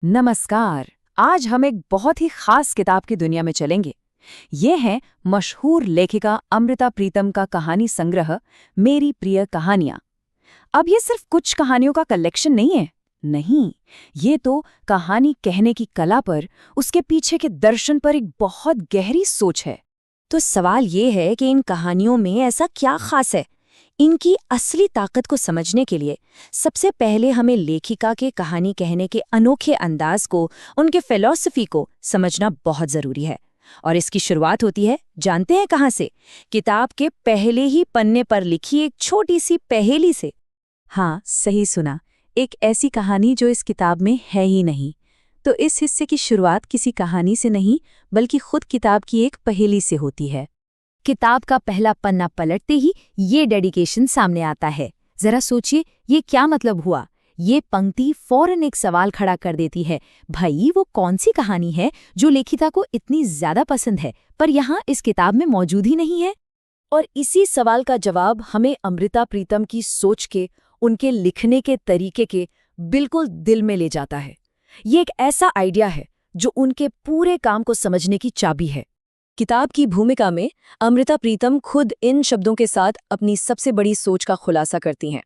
नमस्कार। आज हम एक बहुत ही खास किताब की दुनिया में चलेंगे। ये है मशहूर लेखिका अमृता प्रीतम का कहानी संग्रह मेरी प्रिय कहानियां। अब ये सिर्फ कुछ कहानियों का कलेक्शन नहीं है। नहीं, ये तो कहानी कहने की कला पर, उसके पीछे के दर्शन पर एक बहुत गहरी सोच है। तो सवाल ये है कि इन कहानियों में ऐसा क्या खास है। इनकी असली ताकत को समझने के लिए सबसे पहले हमें लेखिका के कहानी कहने के अनोखे अंदाज को, उनके फिलॉसफी को समझना बहुत जरूरी है। और इसकी शुरुआत होती है, जानते हैं कहाँ से? किताब के पहले ही पन्ने पर लिखी एक छोटी सी पहेली से। हाँ, सही सुना। एक ऐसी कहानी जो इस किताब में है ही नहीं। तो इस हिस्से की शुरुआत किसी कहानी से नहीं, बल्कि खुद किताब की एक पहेली से होती है। किताब का पहला पन्ना पलटते ही ये डेडिकेशन सामने आता है। जरा सोचिए, ये क्या मतलब हुआ? ये पंक्ति फौरन एक सवाल खड़ा कर देती है। भाई, वो कौन सी कहानी है जो लेखिका को इतनी ज्यादा पसंद है पर यहाँ इस किताब में मौजूद ही नहीं है? और इसी सवाल का जवाब हमें अमृता प्रीतम की सोच के, उनके लिखने के तरीके के बिल्कुल दिल में ले जाता है। ये एक ऐसा आइडिया है जो उनके पूरे काम को समझने की चाबी है। किताब की भूमिका में अमृता प्रीतम खुद इन शब्दों के साथ अपनी सबसे बड़ी सोच का खुलासा करती हैं।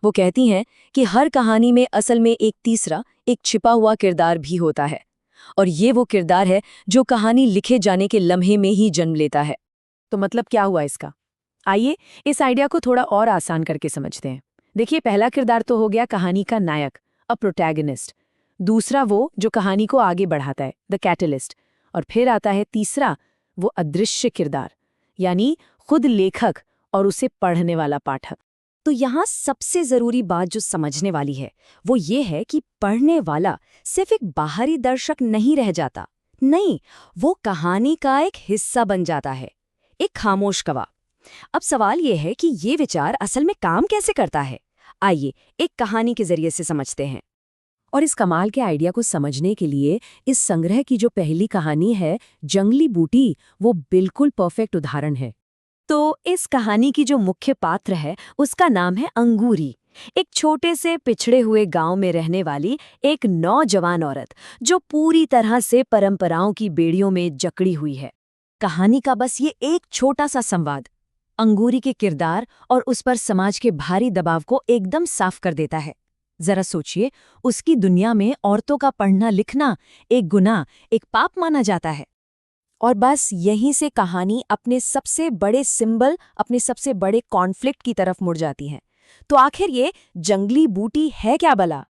वो कहती हैं कि हर कहानी में असल में एक तीसरा, एक छिपा हुआ किरदार भी होता है, और ये वो किरदार है जो कहानी लिखे जाने के लम्हे में ही जन्म लेता है। तो मतलब क्या हुआ इसका? आइए इस आइडिया को थोड़ा और आसान करके समझते हैं। देखिए, पहला किरदार तो हो गया कहानी का नायक, अ प्रोटैगनिस्ट। दूसरा वो जो कहानी को आगे बढ़ाता है, द कैटलिस्ट। और फिर आता है तीसरा, वो अदृश्य किरदार, यानी खुद लेखक और उसे पढ़ने वाला पाठक। तो यहाँ सबसे जरूरी बात जो समझने वाली है वो ये है कि पढ़ने वाला सिर्फ एक बाहरी दर्शक नहीं रह जाता। नहीं, वो कहानी का एक हिस्सा बन जाता है, एक खामोश गवाह। अब सवाल ये है कि ये विचार असल में काम कैसे करता है। आइए एक कहानी के जरिए से समझते हैं। और इस कमाल के आइडिया को समझने के लिए इस संग्रह की जो पहली कहानी है, जंगली बूटी, वो बिल्कुल परफेक्ट उदाहरण है। तो इस कहानी की जो मुख्य पात्र है उसका नाम है अंगूरी, एक छोटे से पिछड़े हुए गांव में रहने वाली एक नौजवान औरत जो पूरी तरह से परंपराओं की बेड़ियों में जकड़ी हुई है। कहानी का बस ये एक छोटा सा संवाद अंगूरी के किरदार और उस पर समाज के भारी दबाव को एकदम साफ कर देता है। जरा सोचिए, उसकी दुनिया में औरतों का पढ़ना लिखना एक गुनाह, एक पाप माना जाता है। और बस यहीं से कहानी अपने सबसे बड़े सिंबल, अपने सबसे बड़े कॉन्फ्लिक्ट की तरफ मुड़ जाती है। तो आखिर ये जंगली बूटी है क्या भला?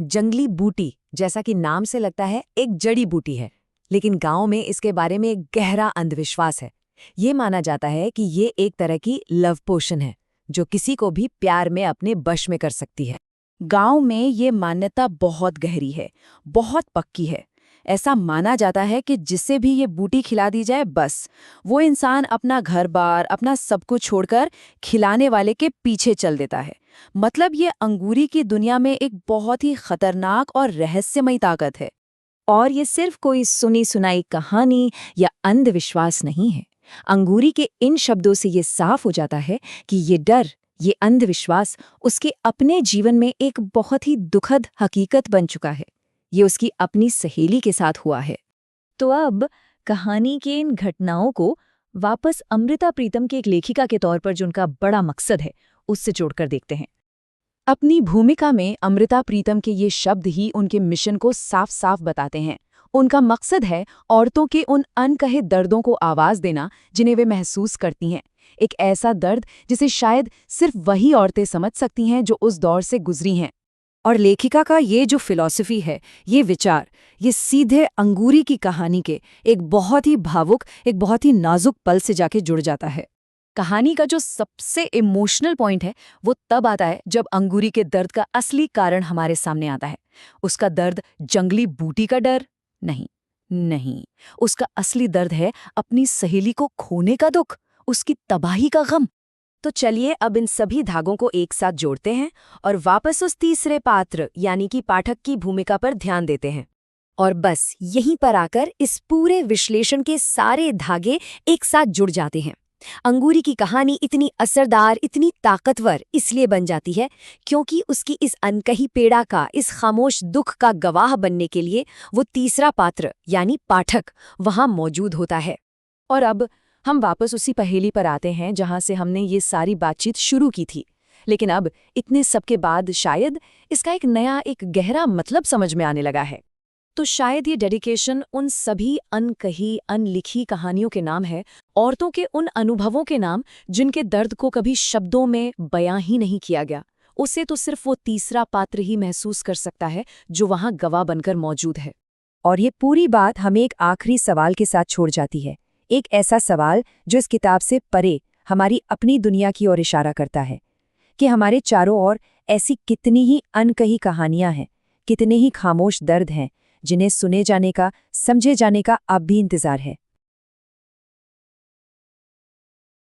जंगली बूटी, जैसा कि नाम से लगता है, एक जड़ी बूटी है। लेकिन गांव में इसके बारे में एक गहरा अंधविश्वास है। ये माना जाता है कि ये एक तरह की लव पोशन है जो किसी को भी प्यार में अपने वश में कर सकती है। गांव में ये मान्यता बहुत गहरी है, बहुत पक्की है। ऐसा माना जाता है कि जिसे भी ये बूटी खिला दी जाए, बस वो इंसान अपना घर-बार, अपना सब कुछ छोड़कर खिलाने वाले के पीछे चल देता है। मतलब ये अंगूरी की दुनिया में एक बहुत ही खतरनाक और रहस्यमयी ताकत है। और ये सिर्फ कोई सुनी सुनाई कहानी या अंधविश्वास नहीं है। अंगूरी के इन शब्दों से ये साफ हो जाता है कि ये डर, ये अंधविश्वास उसके अपने जीवन में एक बहुत ही दुखद हकीकत बन चुका है। ये उसकी अपनी सहेली के साथ हुआ है। तो अब कहानी के इन घटनाओं को वापस अमृता प्रीतम के एक लेखिका के तौर पर जो उनका बड़ा मकसद है, उससे जोड़कर देखते हैं। अपनी भूमिका में अमृता प्रीतम के ये शब्द ही उनके मिशन को साफ साफ बताते हैं। उनका मकसद है औरतों के उन अनकहे दर्दों को आवाज देना जिन्हें वे महसूस करती हैं। एक ऐसा दर्द जिसे शायद सिर्फ वही औरतें समझ सकती हैं जो उस दौर से गुजरी हैं। और लेखिका का ये जो फिलॉसफी है, ये विचार, ये सीधे अंगूरी की कहानी के एक बहुत ही भावुक, एक बहुत ही नाजुक पल से जाके जुड़ जाता है। कहानी का जो सबसे इमोशनल पॉइंट है वो तब आता है जब अंगूरी के दर्द का असली कारण हमारे सामने आता है। उसका दर्द जंगली बूटी का डर नहीं, नहीं, उसका असली दर्द है अपनी सहेली को खोने का दुख, उसकी तबाही का गम। तो चलिए अब इन सभी धागों को एक साथ जोड़ते हैं और वापस उस तीसरे पात्र यानी कि पाठक की भूमिका पर ध्यान देते हैं। और बस यहीं पर आकर इस पूरे विश्लेषण के सारे धागे एक साथ जुड़ जाते हैं। अंगूरी की कहानी इतनी असरदार, इतनी ताकतवर इसलिए बन जाती है क्योंकि उसकी इस अनकही पीड़ा का, इस खामोश दुख का गवाह बनने के लिए वो तीसरा पात्र यानी पाठक वहां मौजूद होता है। और अब हम वापस उसी पहेली पर आते हैं जहां से हमने ये सारी बातचीत शुरू की थी। लेकिन अब इतने सब के बाद शायद इसका एक नया, एक गहरा मतलब समझ में आने लगा है। तो शायद ये डेडिकेशन उन सभी अनकही, अनलिखी कहानियों के नाम है, औरतों के उन अनुभवों के नाम जिनके दर्द को कभी शब्दों में बयां ही नहीं किया गया। उसे तो सिर्फ वो तीसरा पात्र ही महसूस कर सकता है जो वहां गवाह बनकर मौजूद है। और ये पूरी बात हमें एक आखिरी सवाल के साथ छोड़ जाती है, एक ऐसा सवाल जो इस किताब से परे हमारी अपनी दुनिया की ओर इशारा करता है कि हमारे चारों ओर ऐसी कितनी ही अनकही कहानियां हैं, कितने ही खामोश दर्द हैं जिन्हें सुने जाने का, समझे जाने का अब भी इंतजार है।